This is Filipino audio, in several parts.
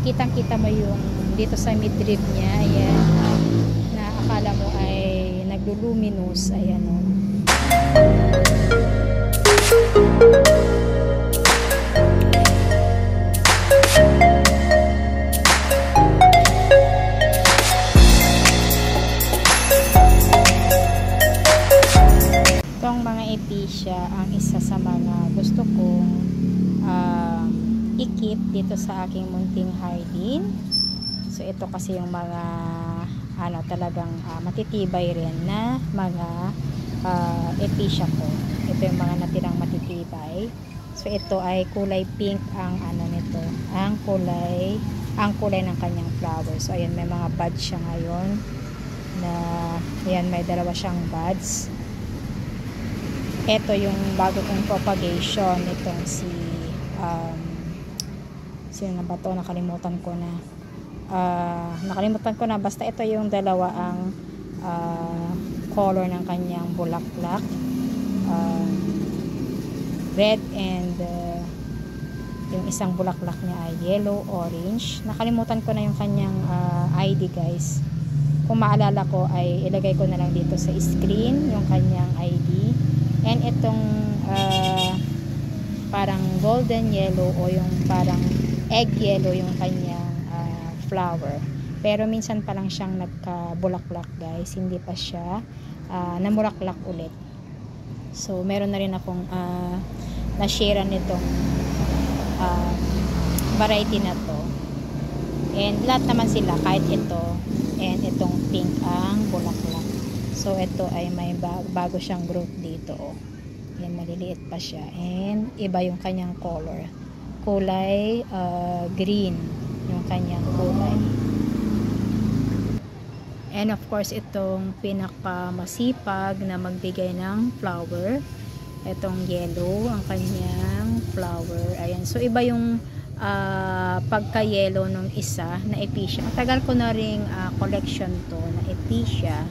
kitang-kita mo yung dito sa midrib niya, ayan, na akala mo ay nagluluminous, ayan o. Itong mga epicea ang isa sa mga gusto kong ikip dito sa aking munting hardin. So ito kasi yung mga talagang matitibay rin na mga epicea ko. Ito yung mga natirang matitibay. So ito ay kulay pink ang nito, ang kulay ng kanyang flower. So ayan, may mga buds siya ngayon na ayan, may dalawa siyang buds. Ito yung bago kong propagation nitong si sino na ba to? Nakalimutan ko na, basta ito yung dalawa ang color ng kanyang bulaklak, red, and yung isang bulaklak niya ay yellow orange. Nakalimutan ko na yung kanyang ID, guys. Kung maalala ko ay ilagay ko na lang dito sa screen yung kanyang ID. And itong parang golden yellow o yung parang egg yellow yung kanyang flower. Pero minsan pa lang siyang nagka-bulaklak, guys. Hindi pa siya namulaklak ulit. So meron na rin akong na-share nitong variety na to. And lahat naman sila, kahit ito and itong pink ang bulaklak. So ito ay may bago siyang growth dito, oh. Yan, maliliit pa siya. And iba yung kanyang color. Kulay green yung kanyang kulay. And of course, itong pinakamasipag na magbigay ng flower, itong yellow ang kanyang flower. Ayan. So iba yung pagka-yellow nung isa na epicea. Matagal ko na ring collection to na epicea.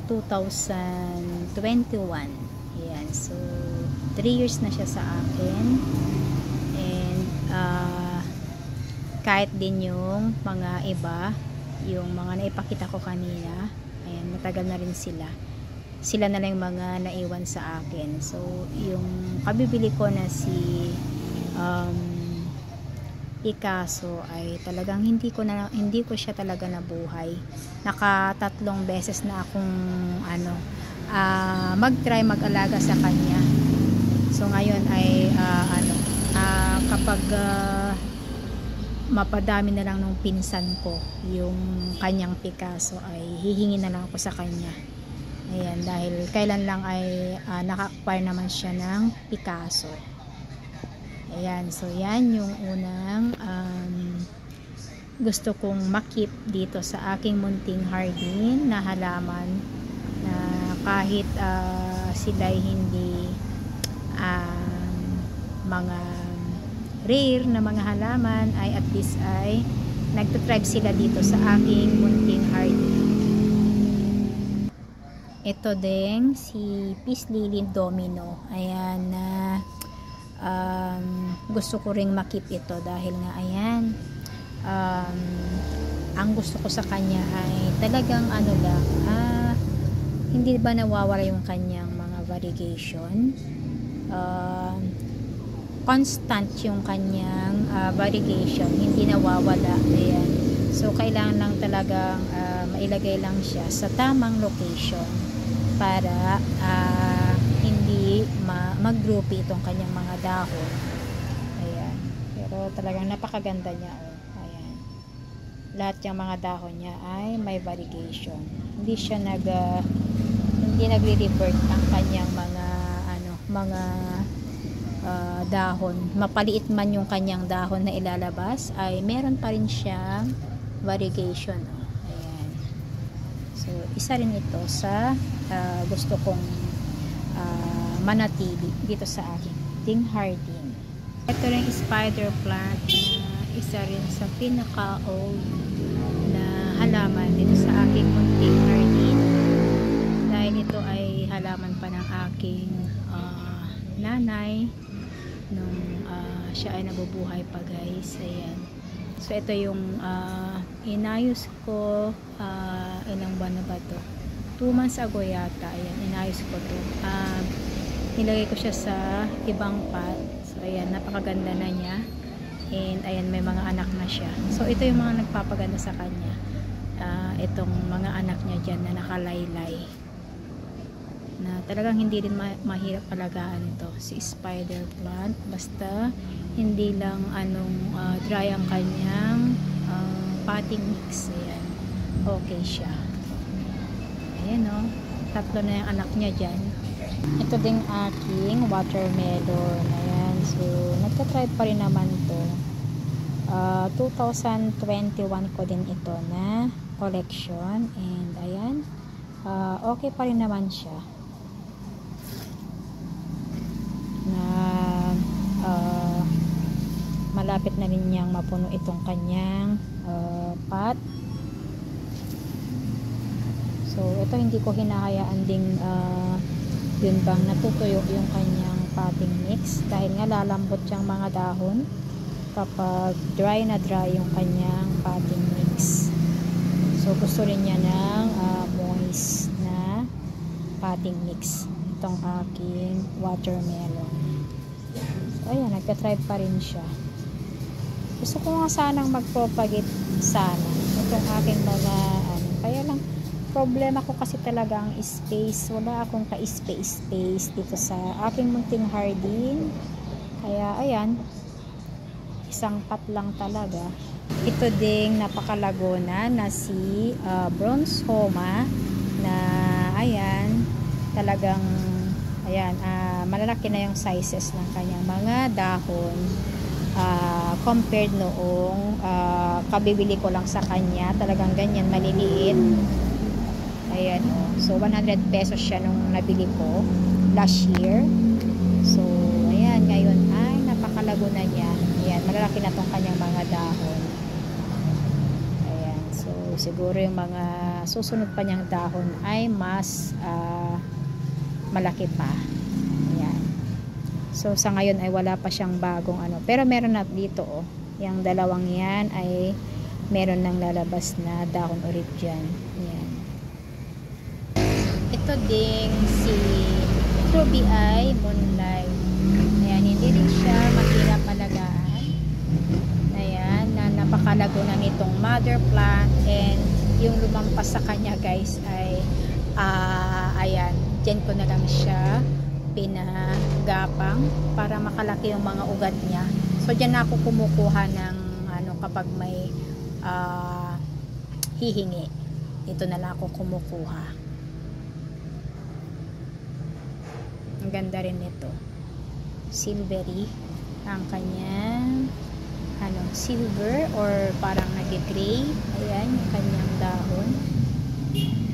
2021. Ayan. So 3 years na siya sa akin. And kahit din yung mga iba, yung mga naipakita ko kanina, ayan, matagal na rin sila na lang yung mga naiwan sa akin. So yung kabibili ko na si Picasso ay talagang hindi ko siya talaga nabuhay. Nakatatlong beses na akong mag-try mag-alaga sa kanya. So ngayon ay kapag mapadami na lang nung pinsan ko yung kanyang Picasso, ay hihingi na lang ako sa kanya. Ayan, dahil kailan lang ay naka-acquire naman siya ng Picasso. Ayan, so yan yung unang gusto kong makip dito sa aking munting hardin na halaman, na kahit sila'y hindi mga rare na mga halaman, ay at least ay nagtatribe sila dito sa aking munting hardin. Ito din si Peace Lily Domino. Ayan, gusto ko ring makip ito dahil nga ayan, ang gusto ko sa kanya ay talagang hindi ba nawawala yung kanyang mga variegation. Constant yung kanyang variegation, hindi nawawala. Ayan. So kailangan lang talagang mailagay lang siya sa tamang location para hindi mag-groupy itong kanyang mga dahon. Ayan. Pero talagang napakaganda niya, oh. Ayan. Lahat yung mga dahon niya ay may variegation. Hindi siya hindi nagre-revert ang kanyang mga dahon. Mapaliit man yung kanyang dahon na ilalabas, ay meron pa rin siyang variegation, oh. Ayan. So isa rin ito sa gusto kong manatili dito sa aking hardin. Ito rin spider plant na isa rin sa pinaka-old na halaman dito sa aking munting hardin, dahil ito ay halaman pa ng aking nanay nung siya ay nabubuhay pa, guys. Ayan. So ito yung inayos ko, ilang buwan na ba to? 2 months ago yata. Ayan, inayos ko to. Nilagay ko siya sa ibang pot. So ayan, napakaganda na niya. And ayan, may mga anak na siya. So ito yung mga nagpapaganda sa kanya. Itong mga anak niya dyan na nakalaylay. Na talagang hindi rin mahirap alagaan ito. Si spider plant. Basta hindi lang dry ang kanyang potting mix. Ayan. Okay siya. Ayan o. 3 na yung anak niya dyan. Ito ding aking watermelon. Ayan. So, nagtatry pa rin naman to. 2021 ko din ito na collection. And ayan. Okay pa rin naman siya. Na malapit na rin niyang mapuno itong kanyang pot. So, ito hindi ko hinahayaan ding yun bang natutuyo yung kanyang potting mix dahil nga lalambot siyang mga dahon kapag dry na dry yung kanyang potting mix. So, gusto rin niya ng moist na potting mix itong aking watermelon. So, ayan, nagka-try pa rin siya. Gusto ko nga sanang mag-propagate sana itong aking mga kaya lang problema ko kasi talaga ang space. Wala akong ka-space dito sa aking munting hardin. Kaya ayan, isang pot lang talaga. Ito ding napakalagona na si bronze homa na ayan, talagang ayan, malalaki na yung sizes ng kanyang mga dahon. Compared noong kabibili ko lang sa kanya, talagang ganyan maliliit. Ayan o. So 100 pesos siya nung nabili ko last year. So ayan, ngayon ay napakalago na niya. Ayan, malalaki na tong kanyang mga dahon. Ayan, so siguro yung mga susunod pa niyang dahon ay mas malaki pa. Ayan. So sa ngayon ay wala pa siyang bagong pero meron na dito oh. Yung dalawang yan ay meron nang lalabas na dahon ulit dyan. Ayan. Ito ding si Ruby Eye Moonlight. Ayan, hindi rin siya mahirap alagaan. Ayan, napakalago na nitong mother plant, and yung lumampas sa kanya guys ay ayan, dyan ko na lang siya pinagapang para makalaki yung mga ugat niya. So dyan na ako kumukuha ng kapag may hihingi. Ito na lang ako kumukuha. Ang ganda rin nito. Silvery ang kanyang silver or parang nag-gray. Ayan yung kanyang dahon.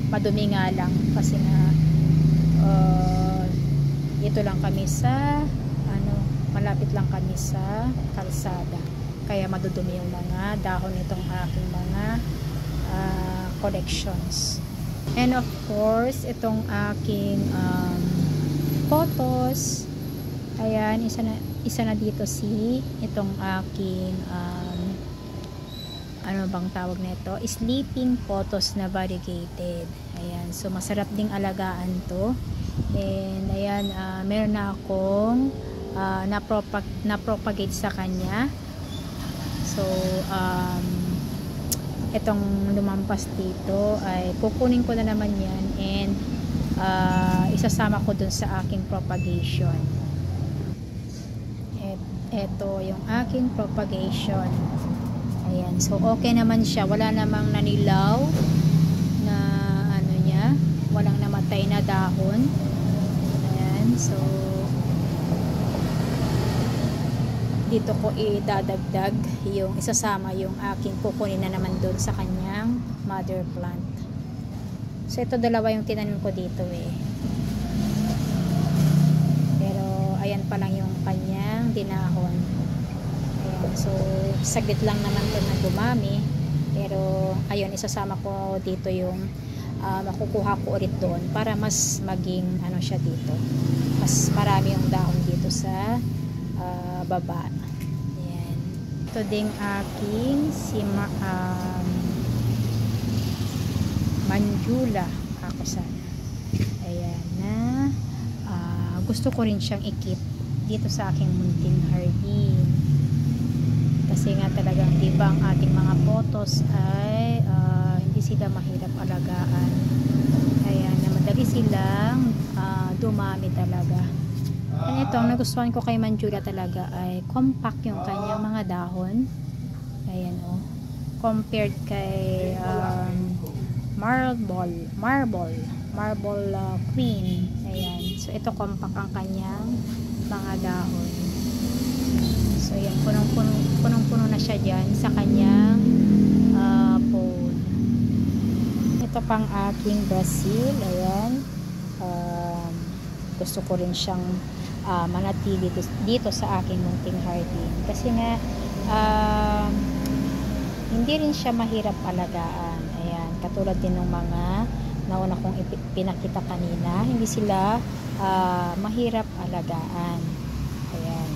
Madumi nga lang kasi na ito lang kami sa malapit lang kami sa kalsada. Kaya madudumi yung mga dahon nitong aking mga collections. And of course, itong aking photos. Ayan, isa na dito itong aking ano bang tawag nito? Sleeping photos na variegated. Ayan, so masarap ding alagaan to. And ayan, meron na akong na-propagate sa kanya. So itong lumampas dito ay kukunin ko na naman yan, and isasama ko dun sa aking propagation. Ito yung aking propagation. Ayan, so okay naman siya, wala namang nanilaw na walang namatay na dahon. Ayan, so dito ko idadagdag yung isasama yung aking kukunin na naman doon sa kanyang mother plant. So ito dalawa yung tinanim ko dito pero ayan pa lang yung kanyang dinahon. Ayan, so saglit lang naman to na dumami, pero ayun, isasama ko dito yung makukuha ko ulit doon para mas maging siya dito, mas marami yung dahon dito sa baba. Ayan. Ito ding aking si Manjula ako sana. Ayan na gusto ko rin siyang ikip dito sa aking munting hardin. Kasi nga talagang diba ang ating mga photos ay hindi sila mahirap alagaan. Kaya na madali silang dumami talaga. And ito, ang nagustuhan ko kay Manjula talaga ay compact yung kanyang mga dahon. Ayan o. Compared kay Marble Queen. Ayan. So ito compact ang kanyang mga dahon. So ayan, punong-puno na siya dyan sa kanyang pole. Ito pang aking basil. Ayan. Gusto ko rin siyang manatili dito sa aking munting hardin. Kasi nga hindi rin siya mahirap alagaan. Ayan, katulad din ng mga nauna kong pinakita kanina, hindi sila mahirap alagaan. Ayan.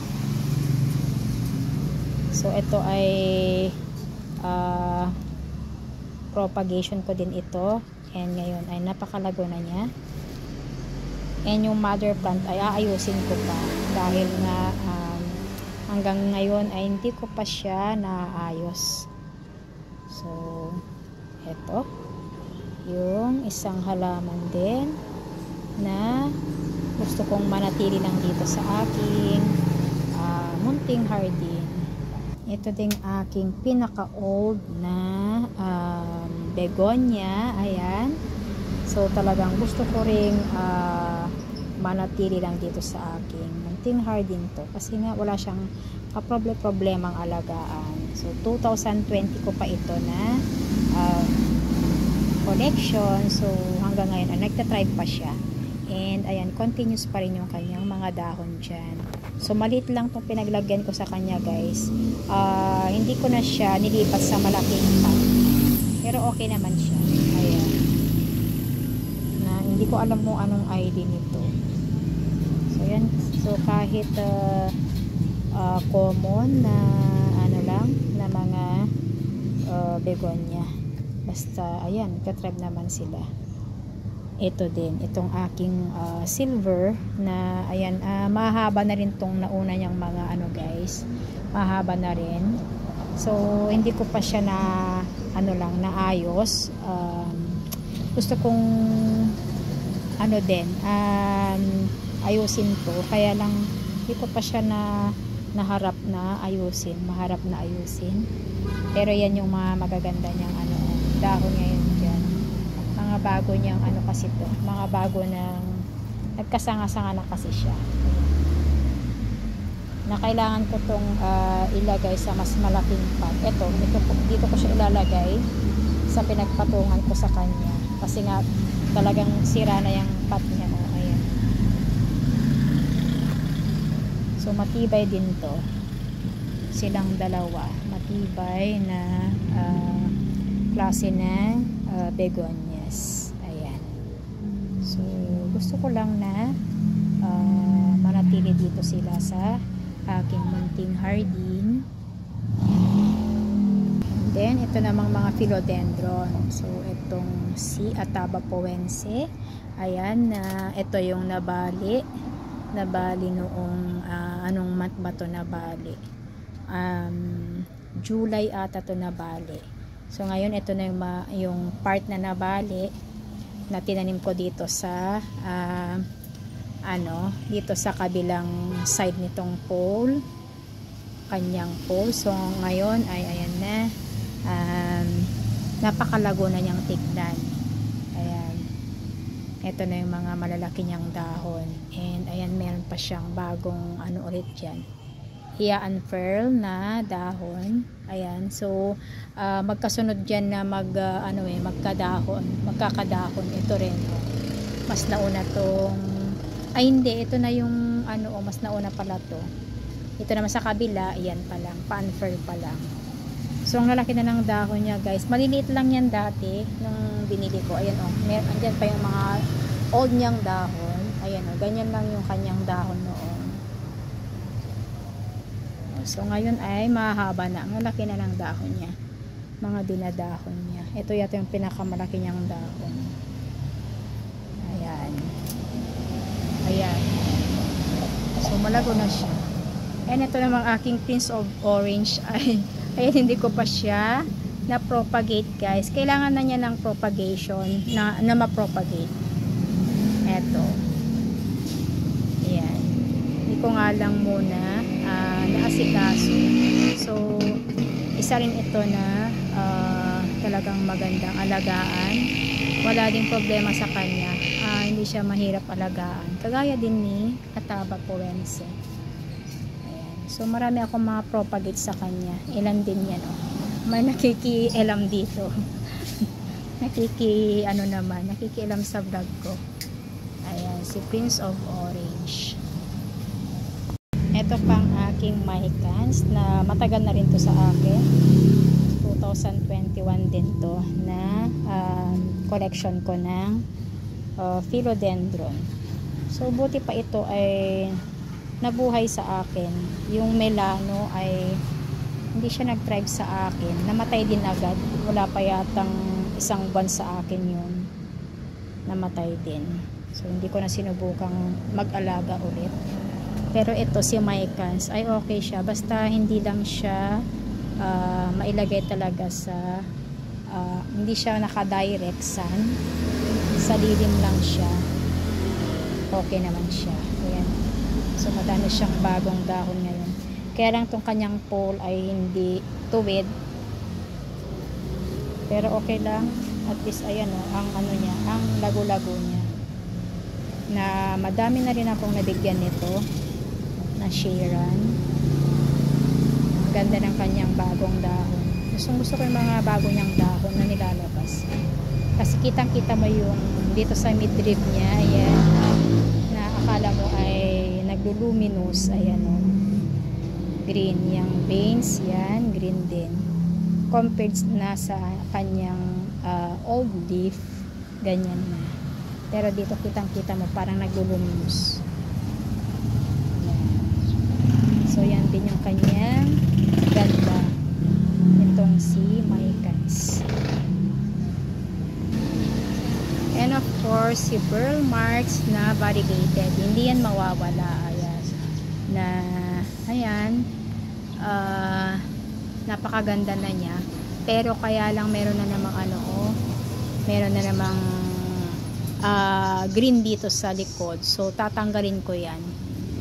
So ito ay propagation ko din ito, and ngayon ay napakalago na niya. And yung mother plant ay aayusin ko pa dahil nga hanggang ngayon ay hindi ko pa siya naayos. So ito yung isang halaman din na gusto kong manatili lang dito sa aking munting hardin. Ito ding aking pinaka-old na begonia. Ayan. So talagang gusto ko ring manatili lang dito sa aking munting hardin to. Kasi nga wala siyang kaproblem-problemang alagaan. So 2020 ko pa ito na collection. So hanggang ngayon nagtatribe pa siya. And ayan, continuous pa rin yung kanyang mga dahon dyan. So maliit lang itong pinaglagyan ko sa kanya, guys. Hindi ko na siya nilipat sa malaking pot. Pero okay naman siya. Ayan. Na hindi ko alam kung anong ID nito. So ayan. So kahit common na ano lang na mga begonia. Basta ayan, katribe naman sila. Ito din, itong aking silver na ayan, mahaba na rin tong nauna niyang mga ano, guys. Mahaba na rin. So hindi ko pa siya na ano lang naayos. Gusto kong ano din ayusin to, kaya lang hindi ko pa siya maharap na ayusin. Pero yan yung mga magaganda niyang ano, dahon ngayon dyan. Mga bago niyang ano kasi to, mga bago ng nagkasanga-sanga na kasi siya. Na kailangan ko tong ilagay sa mas malaking pot. Dito ko siya ilalagay sa pinagpatungan ko sa kanya. Kasi nga talagang sira na yung pot niya. Oh, ayan. So matibay din to. Silang dalawa. Matibay na klase ng begonias. Ayan. So gusto ko lang na manatili dito sila sa aking munting hardin. Then ito namang mga philodendron. So itong si Atabapoense. Ayan, ito yung nabali noong anong month ba to nabali? July ata to nabali. So ngayon ito na yung part na nabali na tinanim ko dito sa dito sa kabilang side nitong pole, kanyang pole. So ngayon ay ayan na, napakalago na niyang tignan. Ayan, ito na yung mga malalaki niyang dahon. And ayan, meron pa siyang bagong ano ulit dyan, i-unfurl na dahon. Ayan, so magkasunod dyan na magkakadahon. Ito rin, mas nauna tong hindi, ito na yung mas nauna pala to. Ito naman sa kabila, ayan pa lang, pa-unfurl pa lang. So ang lalaki na ng dahon niya, guys. Maliliit lang yan dati nung binili ko. Ayan andyan pa yung mga old niyang dahon. Ayan ganyan lang yung kanyang dahon noon. So ngayon ay mahaba na, ang laki na ng dahon niya. mga dinadahon niya. Ito yata yung pinakamalaki niyang dahon. Ayan. Ayan. So malago na siya. And ito namang aking Prince of Orange ay hindi ko pa siya na propagate, guys. Kailangan na niya ng propagation na ma-propagate. Eto. Ayan. Hindi ko nga lang muna naasikaso. So isa rin ito na talagang magandang alagaan. Wala ding problema sa kanya. Hindi siya mahirap alagaan. Kagaya din ni Catawba Poense. So marami akong mga propagate sa kanya. Ilan din yan, oh. May nakikialam dito. Nakikialam sa vlog ko. Ayan, si Prince of Orange. Ito pang aking Mycans na matagal na rin to sa akin. 2021 din to na collection ko ng philodendron. So buti pa ito ay nabuhay sa akin. Yung Melano ay hindi siya nag-thrive sa akin. Namatay din agad. Wala pa yatang isang buwan sa akin yun. Namatay din. So hindi ko na sinubukang mag-alaga ulit. Pero ito si Mycans ay okay siya. Basta hindi lang siya mailagay talaga sa hindi siya naka-direct sun. Sa lilim lang siya. Okay naman siya. Ayan. So madami siyang bagong dahon ngayon. Kaya lang tong kanyang pole ay hindi tuwid. Pero okay lang. At least ayan o, ang ano niya, ang lago-lago niya. Na madami na rin akong nabigyan nito na Sharon. Ang ganda ng kanyang bagong dahon. Gusto ko yung mga bago niyang dahon na nilalabas. Kasi kitang-kita mo yung dito sa midrib niya, ayan, na akala mo ay nagluluminous, ayan o, green, yung veins, yan, green din, compared na sa kanyang old leaf, ganyan na, pero dito kitang kita mo parang nagluluminous. So yan din yung kanyang ganda itong si Mycans. And of course, si Pearl Marks na variegated. Hindi yan mawawala. Ayan. Na, ayan. Napakaganda na niya. Pero kaya lang meron na namang meron na namang green dito sa likod. So, tatanggalin ko yan.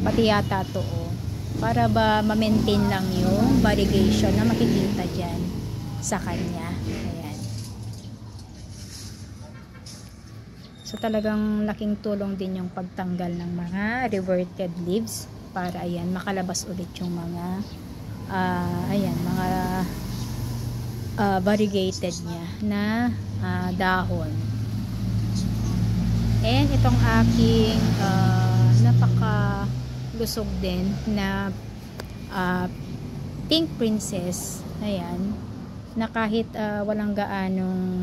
Pati yata to, oh. Para ba ma-maintain lang yung variegation na makikita dyan sa kanya. Ayan. So talagang laking tulong din yung pagtanggal ng mga reverted leaves para ayan makalabas ulit yung mga mga variegated niya na dahon. And itong aking napaka lusog din na Pink Princess, ayan, na kahit walang gaanong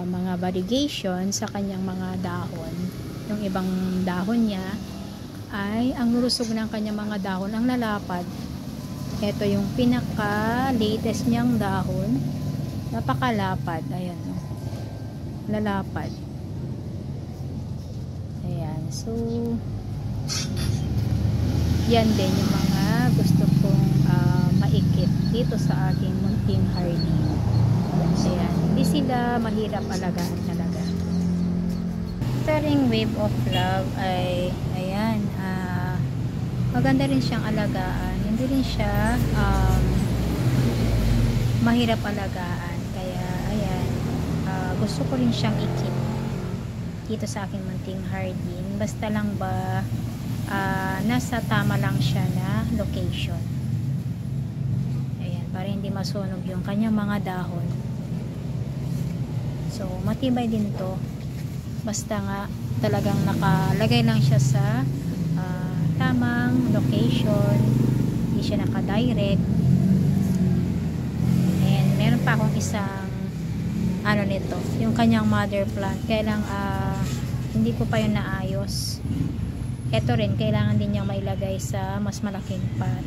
mga variegation sa kanyang mga dahon, yung ibang dahon niya ay ang lusog ng kanyang mga dahon ang lalapad. Ito yung pinaka latest niyang dahon, napakalapad, ayan, lalapad, ayan. So yan din yung mga gusto kong maikip dito sa aking munting hardy. Ayan, hindi sila mahirap alagaan talaga. Staring Wave of Love ay ayan, maganda rin siyang alagaan. Hindi rin siya mahirap alagaan. Kaya ayan, gusto ko rin siyang ikip dito sa aking munting hardy. Basta lang ba nasa tama lang siya na location. Ayan, para hindi masunog yung kanyang mga dahon. So matibay din to, basta nga talagang nakalagay lang siya sa tamang location, hindi siya naka-direct. And meron pa akong isang nito, yung kanyang mother plant, kaya lang hindi ko pa yun naayos. Ito rin, kailangan din niyang mailagay sa mas malaking pot.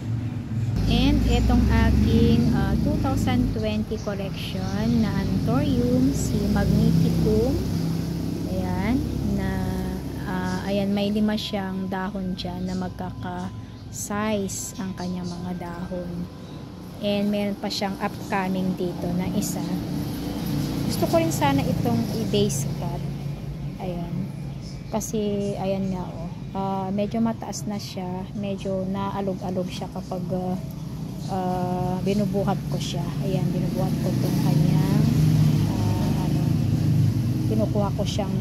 And itong aking 2020 collection na Anthurium, si Magnificum. Ayan, na ayan, may 5 siyang dahon dyan na magkaka-size ang kanyang mga dahon. And meron pa siyang upcoming dito na isa. Gusto ko rin sana itong i-base cut. Ayan. Kasi ayan nga medyo mataas na siya, medyo naalog-alog siya kapag binubuhat ko siya. Ayan, binubuhat ko itong kanyang kinukuha ko siyang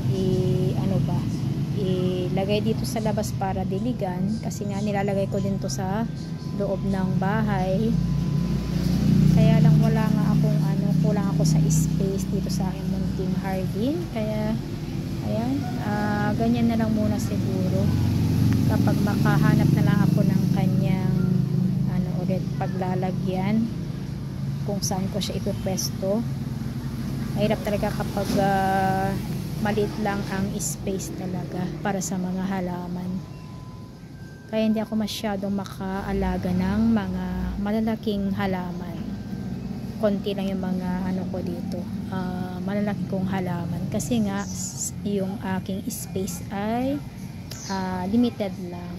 ilagay dito sa labas para diligan, kasi nga nilalagay ko din to sa loob ng bahay. Kaya lang wala nga akong kulang ako sa space dito sa aking munting hardin. Kaya ayan, ganyan na lang muna siguro. Kapag makahanap na lang ako ng kanyang ulit paglalagyan, kung saan ko siya ipipwesto. Mahirap talaga kapag maliit lang ang space talaga para sa mga halaman. Kaya hindi ako masyadong makaalaga ng mga malalaking halaman. Konti lang yung mga ko dito, malalaki kong halaman, kasi nga yung aking space ay limited lang.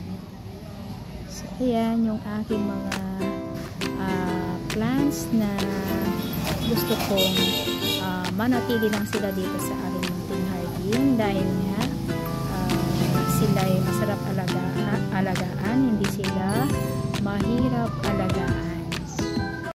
So ayan yung aking mga plants na gusto kong manatili lang sila dito sa aking munting hardin, dahil nga sila ay masarap alagaan, hindi sila mahirap alagaan.